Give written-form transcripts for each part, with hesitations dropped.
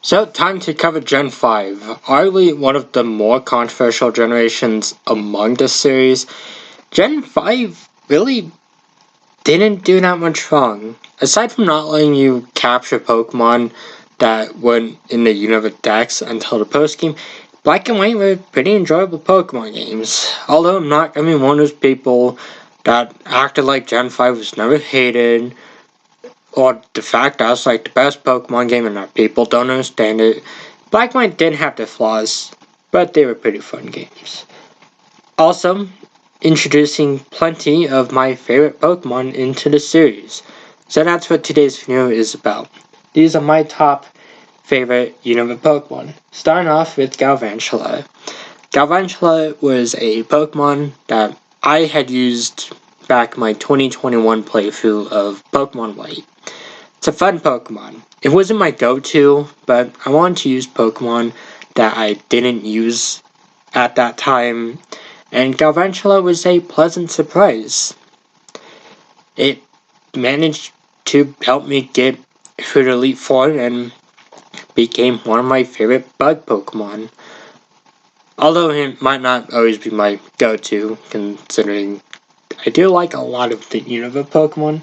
So, time to cover Gen 5, arguably one of the more controversial generations among the series. Gen 5 really didn't do that much wrong. Aside from not letting you capture Pokemon that weren't in the Unova decks until the post game, Black and White were pretty enjoyable Pokemon games. Although I'm not gonna be one of those people that acted like Gen 5 was never hated, or the fact that it's like the best Pokemon game and that people don't understand it. Black and White did have their flaws, but they were pretty fun games. Also, introducing plenty of my favorite Pokemon into the series. So that's what today's video is about. These are my top favorite Unova Pokemon. Starting off with Galvantula. Galvantula was a Pokemon that I had used back in my 2021 playthrough of Pokemon White. It's a fun Pokemon. It wasn't my go-to, but I wanted to use Pokemon that I didn't use at that time, and Galvantula was a pleasant surprise. It managed to help me get through the Elite Four and became one of my favorite bug Pokemon. Although it might not always be my go-to, considering I do like a lot of the Unova Pokemon,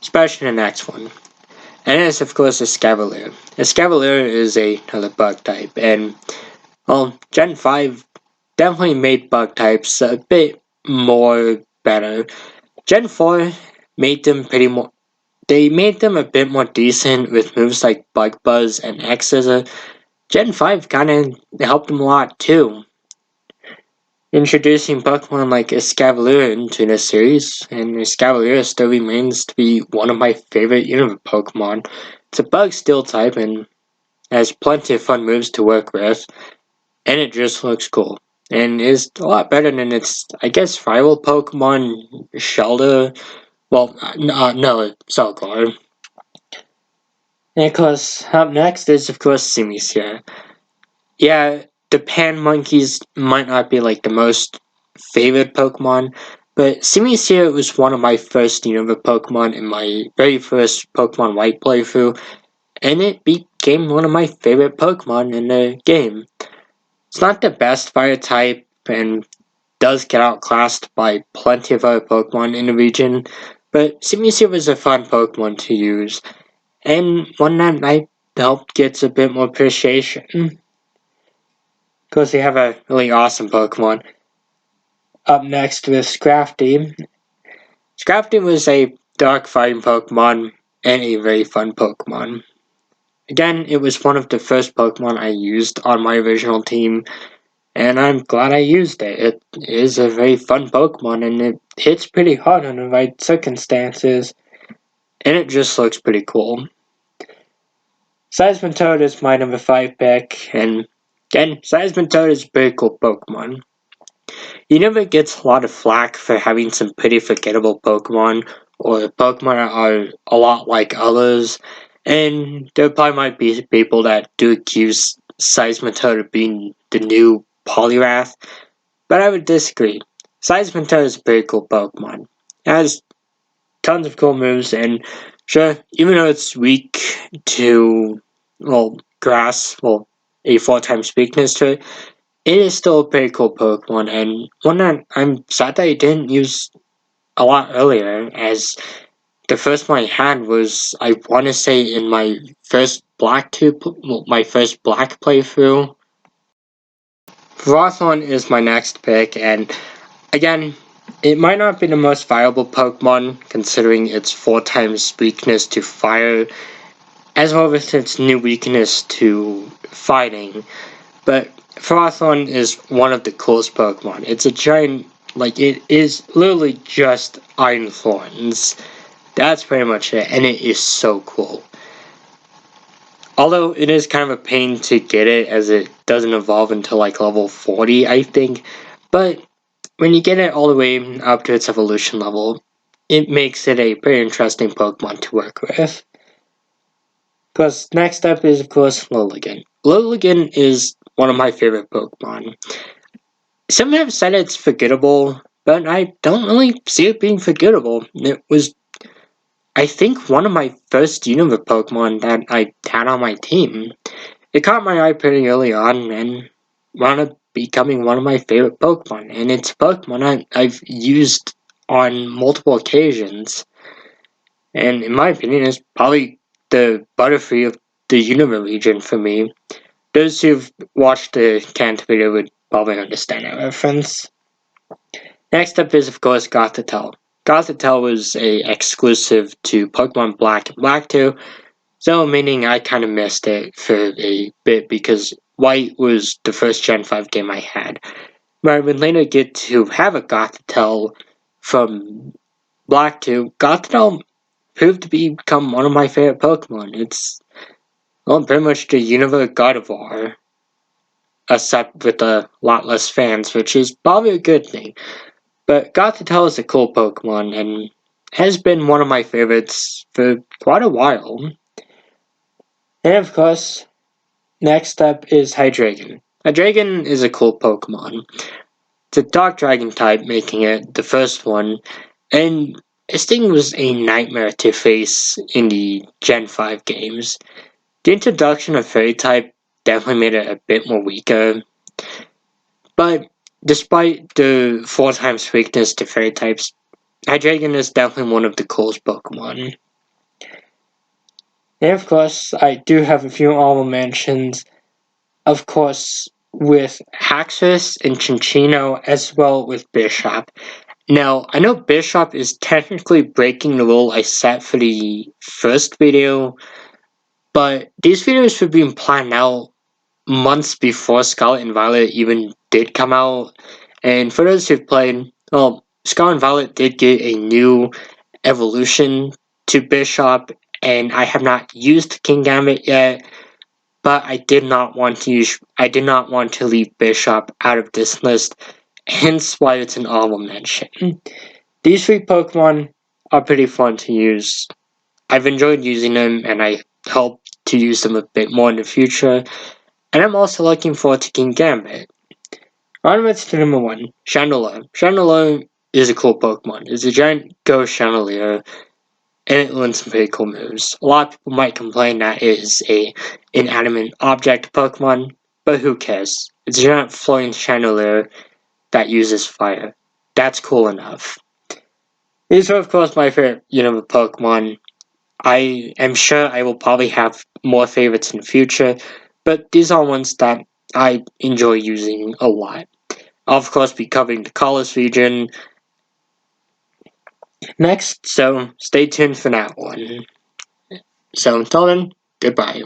especially the next one. And it's of course Escavalier. Escavalier is another bug type, and well, Gen 5 definitely made bug types a bit more better. Gen 4 made them they made them a bit more decent with moves like Bug Buzz and X Scissor. Gen 5 kinda helped them a lot too. Introducing Pokemon like Escavalier into the series, and Escavalier still remains to be one of my favorite Unova Pokemon. It's a bug steel type and has plenty of fun moves to work with, and it just looks cool. And is a lot better than its, I guess, rival Pokemon, Shelter. Well, no, Solgar. And of course, up next is, of course, Simisear. Yeah, the Pan Monkeys might not be like the most favorite Pokemon, but Simisear was one of my first Unova Pokemon in my very first Pokemon White playthrough, and it became one of my favorite Pokemon in the game. It's not the best fire type and does get outclassed by plenty of other Pokemon in the region, but Simisear was a fun Pokemon to use, and one that I helped gets a bit more appreciation. Because they have a really awesome Pokemon. Up next with Scrafty. Scrafty was a dark fighting Pokemon and a very fun Pokemon. Again, it was one of the first Pokemon I used on my original team, and I'm glad I used it. It is a very fun Pokemon, and it hits pretty hard under the right circumstances, and it just looks pretty cool. Seismitoad is my number 5 pick, and again, Seismitoad is a pretty cool Pokemon. He never gets a lot of flack for having some pretty forgettable Pokemon, or Pokemon that are a lot like others, and there probably might be people that do accuse Seismitoad of being the new Poliwrath, but I would disagree. Seismitoad is a pretty cool Pokemon. It has tons of cool moves, and sure, even though it's weak to, well, grass, well, a 4 times weakness to it, it is still a pretty cool Pokemon, and one that I'm sad that I didn't use a lot earlier, as the first one I had was, I want to say, in my first my first Black playthrough. Rothorn is my next pick, and again, it might not be the most viable Pokemon, considering its 4 times weakness to fire, as well as its new weakness to fighting, but Frothorn is one of the coolest Pokemon. It's a giant, like, it is literally just Iron Thorns. That's pretty much it, and it is so cool. Although it is kind of a pain to get it, as it doesn't evolve until like level 40, I think. But when you get it all the way up to its evolution level, it makes it a pretty interesting Pokemon to work with. Because next up is, of course, Lilligant. Lilligant is one of my favorite Pokemon. Some have said it's forgettable, but I don't really see it being forgettable. It was I think one of my first Unova Pokemon that I had on my team. It caught my eye pretty early on and wound up becoming one of my favorite Pokemon. And it's a Pokemon I've used on multiple occasions. And in my opinion, it's probably the Butterfree of the Unova region for me. Those who've watched the Kanto video would probably understand that reference. Next up is, of course, Gothitelle. Gothitelle was a exclusive to Pokemon Black and Black 2, so meaning I kind of missed it for a bit because White was the first Gen 5 game I had. But I would later get to have a Gothitelle from Black 2. Gothitelle proved to become one of my favorite Pokemon. It's, well, pretty much the Unova God of War, except with a lot less fans, which is probably a good thing. But Gothitelle is a cool Pokemon and has been one of my favorites for quite a while. And of course, next up is Hydreigon. Hydreigon is a cool Pokemon. It's a Dark Dragon type, making it the first one, and this thing was a nightmare to face in the Gen 5 games. The introduction of Fairy type definitely made it a bit more weaker, but despite the 4 times weakness to Fairy types, Hydreigon is definitely one of the coolest Pokemon. And of course, I do have a few honorable mentions. Of course, with Haxorus and Chinchino, as well with Bishop. Now, I know Bishop is technically breaking the rule I set for the first video, but these videos were being planned out months before Scarlet and Violet even did come out. And for those who've played, well, Scarlet and Violet did get a new evolution to Bishop, and I have not used King Gambit yet, but I did not want to leave Bishop out of this list, hence why it's an honorable mention. These 3 Pokemon are pretty fun to use. I've enjoyed using them, and I hope to use them a bit more in the future. And I'm also looking forward to King Gambit. Onwards to number 1, Chandelure. Chandelure is a cool Pokemon. It's a giant ghost chandelier, and it learns some pretty cool moves. A lot of people might complain that it is a inanimate object Pokemon, but who cares? It's a giant floating chandelier that uses fire. That's cool enough. These are, of course, my favorite Unova Pokemon. I am sure I will probably have more favorites in the future, but these are ones that I enjoy using a lot. I'll, of course, be covering the Kalos region next, so stay tuned for that one. So until then, goodbye.